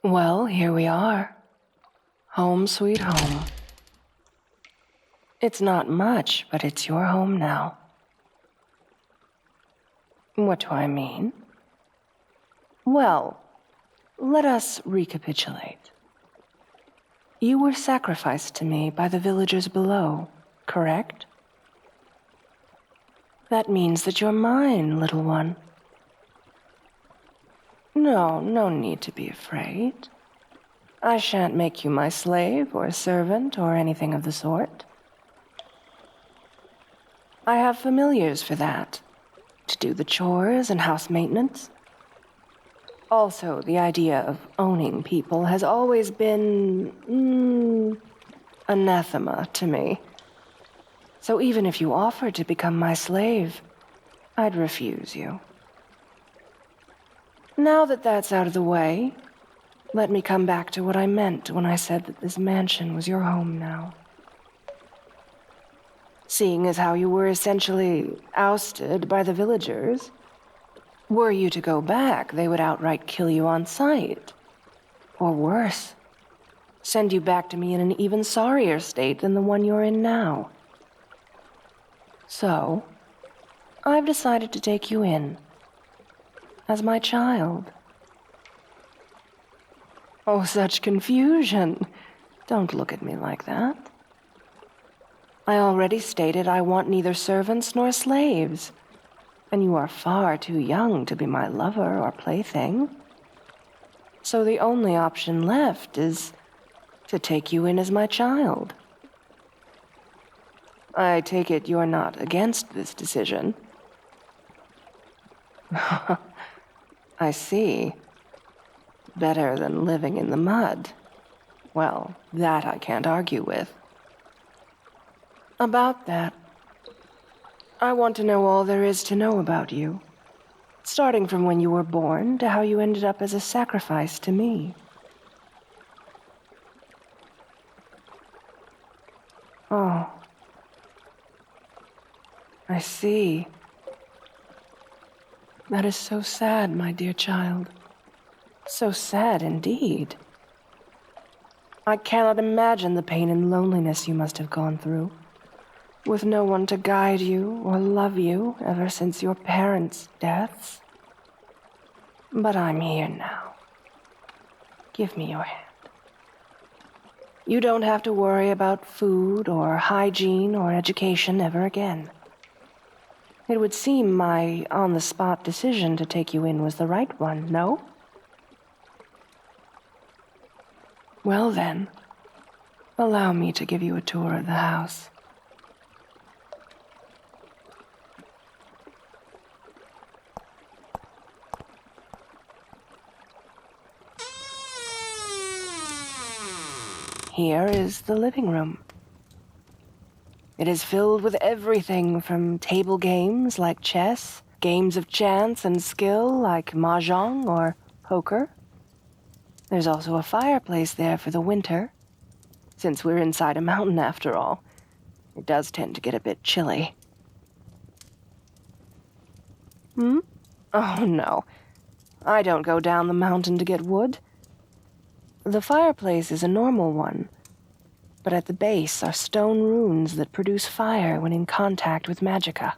Well, here we are. Home sweet home. It's not much, but it's your home now. What do I mean? Well, let us recapitulate. You were sacrificed to me by the villagers below, correct? That means that you're mine, little one. No need to be afraid. I shan't make you my slave or servant or anything of the sort. I have familiars for that, to do the chores and house maintenance. Also, the idea of owning people has always been, anathema to me. So even if you offered to become my slave, I'd refuse you. Now that that's out of the way, let me come back to what I meant when I said that this mansion was your home now. Seeing as how you were essentially ousted by the villagers, were you to go back, they would outright kill you on sight. Or worse, send you back to me in an even sorrier state than the one you're in now. So, I've decided to take you in, as my child. Oh, such confusion. Don't look at me like that. I already stated I want neither servants nor slaves, and you are far too young to be my lover or plaything. So the only option left is to take you in as my child. I take it you're not against this decision. I see. Better than living in the mud. Well, that I can't argue with. About that, I want to know all there is to know about you, starting from when you were born to how you ended up as a sacrifice to me. Oh. I see. That is so sad, my dear child. So sad indeed. I cannot imagine the pain and loneliness you must have gone through, with no one to guide you or love you ever since your parents' deaths. But I'm here now. Give me your hand. You don't have to worry about food or hygiene or education ever again. It would seem my on-the-spot decision to take you in was the right one, no? Well then, allow me to give you a tour of the house. Here is the living room. It is filled with everything from table games like chess, games of chance and skill like mahjong or poker. There's also a fireplace there for the winter, since we're inside a mountain after all. It does tend to get a bit chilly. Oh no, I don't go down the mountain to get wood. The fireplace is a normal one, but at the base are stone runes that produce fire when in contact with magicka.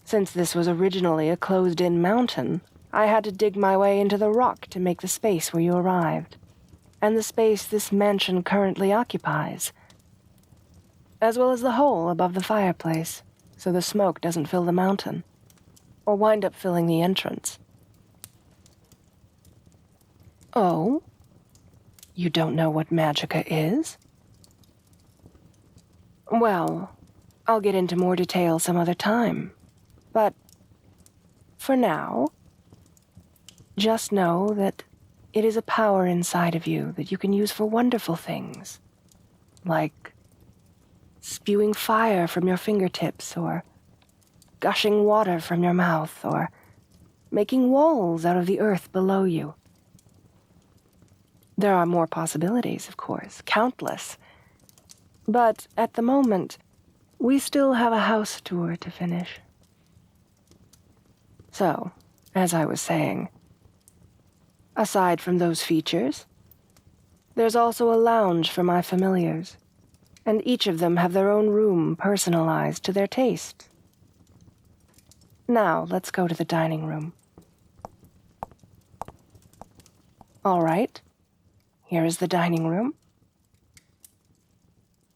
Since this was originally a closed-in mountain, I had to dig my way into the rock to make the space where you arrived, and the space this mansion currently occupies, as well as the hole above the fireplace, so the smoke doesn't fill the mountain, or wind up filling the entrance. Oh? You don't know what magicka is? Well, I'll get into more detail some other time. But for now, just know that it is a power inside of you that you can use for wonderful things, like spewing fire from your fingertips, or gushing water from your mouth, or making walls out of the earth below you. There are more possibilities, of course, countless. But at the moment, we still have a house tour to finish. So, as I was saying, Aside from those features, there's also a lounge for my familiars, and each of them have their own room personalized to their taste. Now, let's go to the dining room. All right, here is the dining room.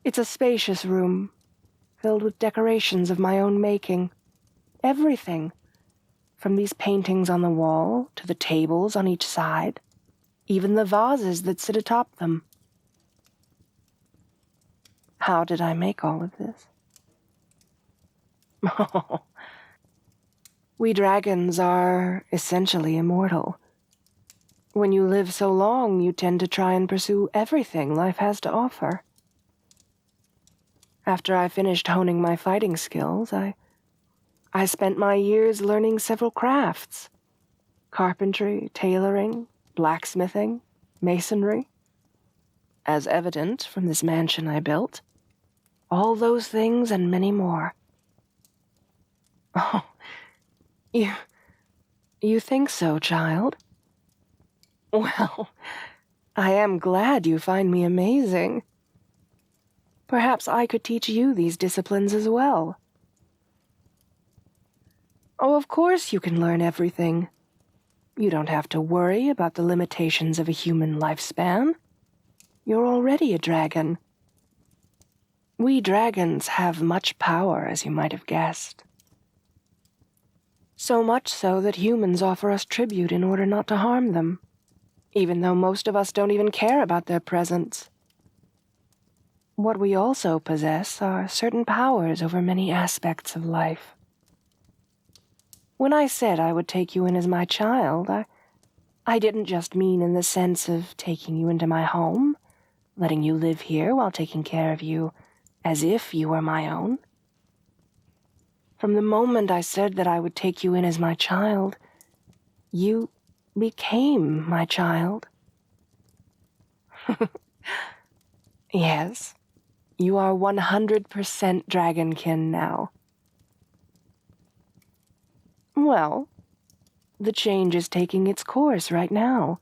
It's a spacious room, filled with decorations of my own making. Everything, from these paintings on the wall to the tables on each side, even the vases that sit atop them. How did I make all of this? Oh, we dragons are essentially immortal. When you live so long, you tend to try and pursue everything life has to offer. After I finished honing my fighting skills, I spent my years learning several crafts: carpentry, tailoring, blacksmithing, masonry. As evident from this mansion I built, all those things and many more. Oh, you think so, child? Well, I am glad you find me amazing. Perhaps I could teach you these disciplines as well. Oh, of course you can learn everything. You don't have to worry about the limitations of a human lifespan. You're already a dragon. We dragons have much power, as you might have guessed. So much so that humans offer us tribute in order not to harm them, even though most of us don't even care about their presence. What we also possess are certain powers over many aspects of life. When I said I would take you in as my child, I didn't just mean in the sense of taking you into my home, letting you live here while taking care of you as if you were my own. From the moment I said that I would take you in as my child, you became my child. Yes, you are 100% Dragonkin now. Well, the change is taking its course right now.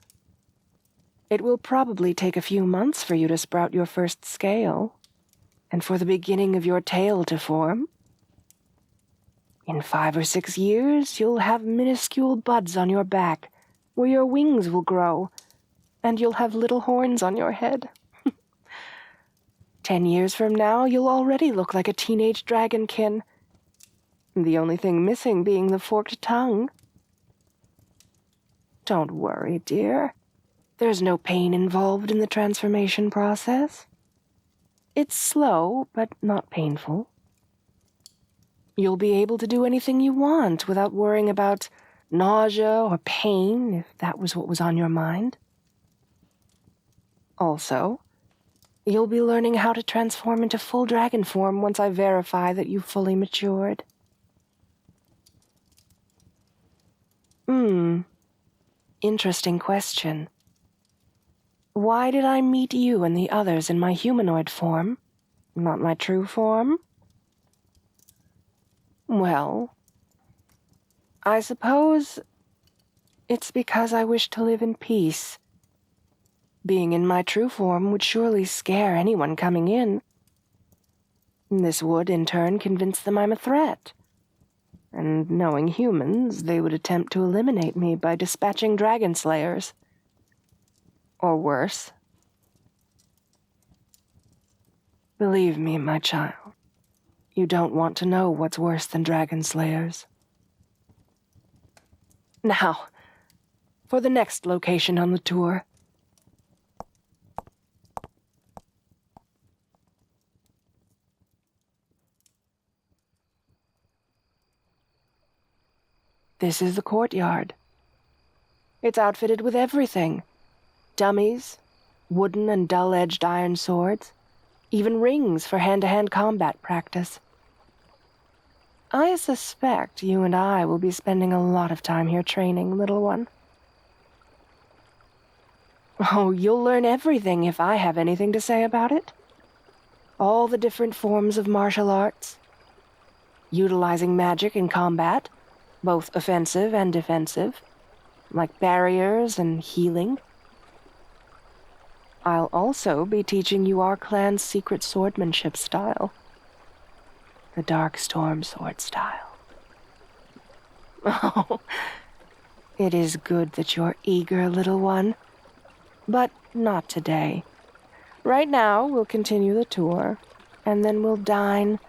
It will probably take a few months for you to sprout your first scale, and for the beginning of your tail to form. In 5 or 6 years, you'll have minuscule buds on your back, where your wings will grow, and you'll have little horns on your head. 10 years from now, you'll already look like a teenage dragonkin, the only thing missing being the forked tongue. Don't worry, dear. There's no pain involved in the transformation process. It's slow, but not painful. You'll be able to do anything you want without worrying about nausea or pain, if that was what was on your mind. Also, you'll be learning how to transform into full dragon form once I verify that you've fully matured. Interesting question. Why did I meet you and the others in my humanoid form, not my true form? Well, I suppose it's because I wish to live in peace. Being in my true form would surely scare anyone coming in. This would, in turn, convince them I'm a threat. And knowing humans, they would attempt to eliminate me by dispatching dragon slayers. Or worse. Believe me, my child, you don't want to know what's worse than dragon slayers. Now, for the next location on the tour. This is the courtyard. It's outfitted with everything. Dummies, wooden and dull-edged iron swords, even rings for hand-to-hand combat practice. I suspect you and I will be spending a lot of time here training, little one. Oh, you'll learn everything if I have anything to say about it. All the different forms of martial arts, utilizing magic in combat, both offensive and defensive, like barriers and healing. I'll also be teaching you our clan's secret swordsmanship style. The Dark Storm sword style. Oh, it is good that you're eager, little one. But not today. Right now, we'll continue the tour, and then we'll dine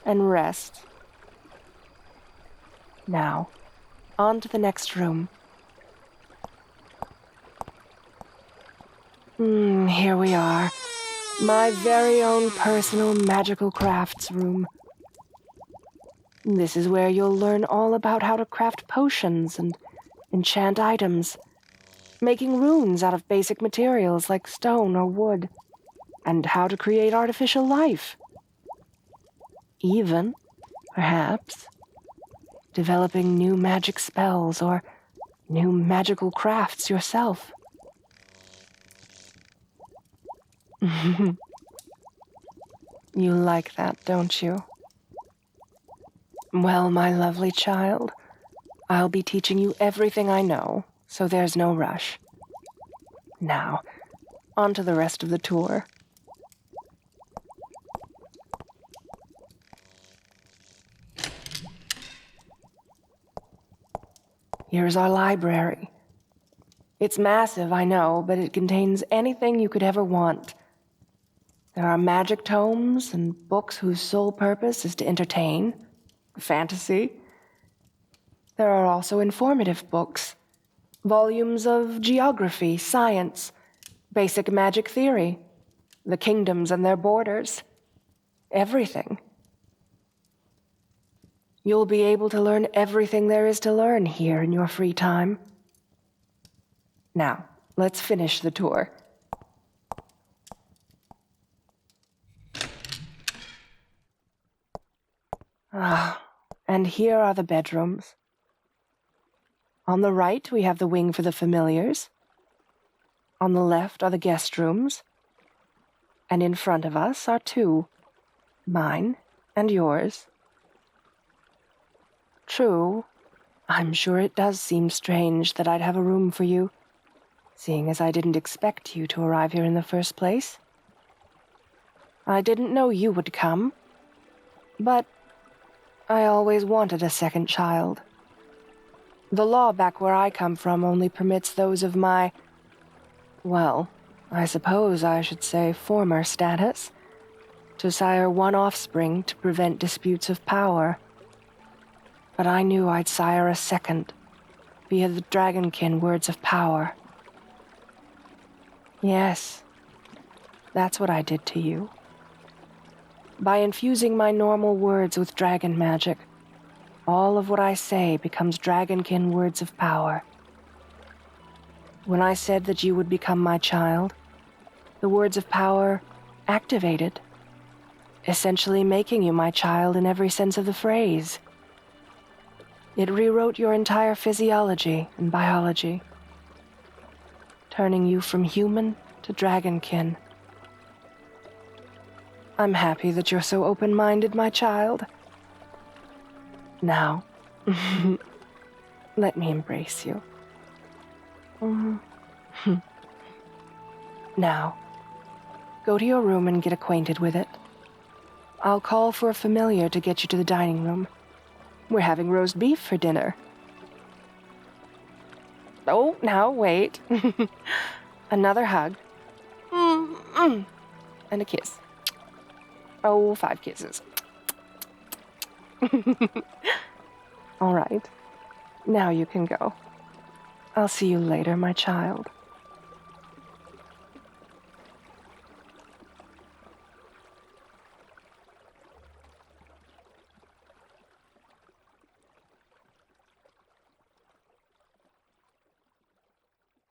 and rest. Now, on to the next room. Here we are. My very own personal magical crafts room. This is where you'll learn all about how to craft potions and enchant items, making runes out of basic materials like stone or wood, and how to create artificial life. Even, perhaps, developing new magic spells or new magical crafts yourself. You like that, don't you? Well, my lovely child, I'll be teaching you everything I know, so there's no rush. Now, on to the rest of the tour. Here's our library. It's massive, I know, but it contains anything you could ever want. There are magic tomes and books whose sole purpose is to entertain, fantasy. There are also informative books, volumes of geography, science, basic magic theory, the kingdoms and their borders, everything. You'll be able to learn everything there is to learn here in your free time. Now, let's finish the tour. And here are the bedrooms. On the right, we have the wing for the familiars. On the left are the guest rooms. And in front of us are two, mine and yours. True, I'm sure it does seem strange that I'd have a room for you, seeing as I didn't expect you to arrive here in the first place. I didn't know you would come, but I always wanted a second child. The law back where I come from only permits those of my, well, I suppose I should say former status, to sire one offspring to prevent disputes of power. But I knew I'd sire a second, via the Dragonkin words of power. Yes, that's what I did to you. By infusing my normal words with dragon magic, all of what I say becomes Dragonkin words of power. When I said that you would become my child, the words of power activated, essentially making you my child in every sense of the phrase. It rewrote your entire physiology and biology, turning you from human to Dragonkin. I'm happy that you're so open-minded, my child. Now, let me embrace you. Now, go to your room and get acquainted with it. I'll call for a familiar to get you to the dining room. We're having roast beef for dinner. Oh, now wait. Another hug. And a kiss. Oh, 5 kisses. All right. Now you can go. I'll see you later, my child.